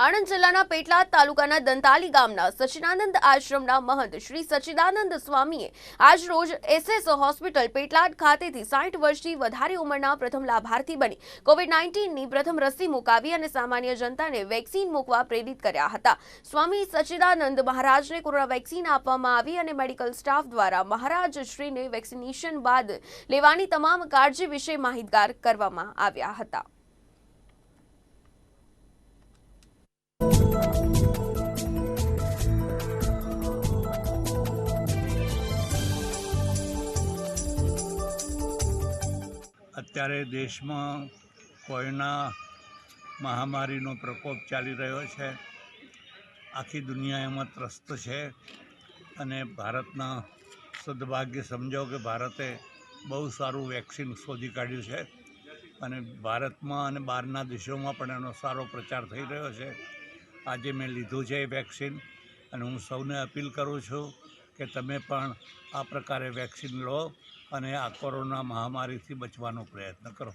આણંદ જિલ્લાના પેટલાદ તાલુકાના દંતાલી ગામના સચ્ચિદાનંદ આશ્રમના મહંત શ્રી સચ્ચિદાનંદ સ્વામીએ આજ રોજ એસએસ હોસ્પિટલ પેટલાદ ખાતેથી 60 વર્ષથી વધારે ઉંમરના પ્રથમ લાભાર્થી બની કોવિડ-19ની પ્રથમ રસી મુકાવી અને સામાન્ય જનતાને વેક્સિન મૂકવા પ્રેરિત કર્યા હતા। સ્વામી સચ્ચિદાનંદ મહારાજને કોરોના વેક્સિન આપવામાં આવી અને મેડિકલ સ્ટાફ દ્વારા મહારાજ શ્રીને વેક્સિનેશન બાદ લેવાની તમામ કાળજી વિશે માહિતગાર કરવામાં આવ્યા હતા। અત્યારે દેશમાં કોરોના મહામારીનો પ્રકોપ ચાલી રહ્યો છે। આખી દુનિયા એમાં ત્રસ્ત છે અને ભારતના સદભાગ્ય સમજો કે ભારતે બહુ સારું વેક્સિન શોધી કાઢ્યું છે અને ભારતમાં અને બહારના દેશોમાં પણ એનો સારો પ્રચાર થઈ રહ્યો છે। આજે મેં લીધું છે એ વેક્સિન અને હું સૌને અપીલ કરું છું કે તમે પણ આ પ્રકારે વેક્સિન લો અને આ કોરોના મહામારીથી બચવાનો પ્રયત્ન કરો।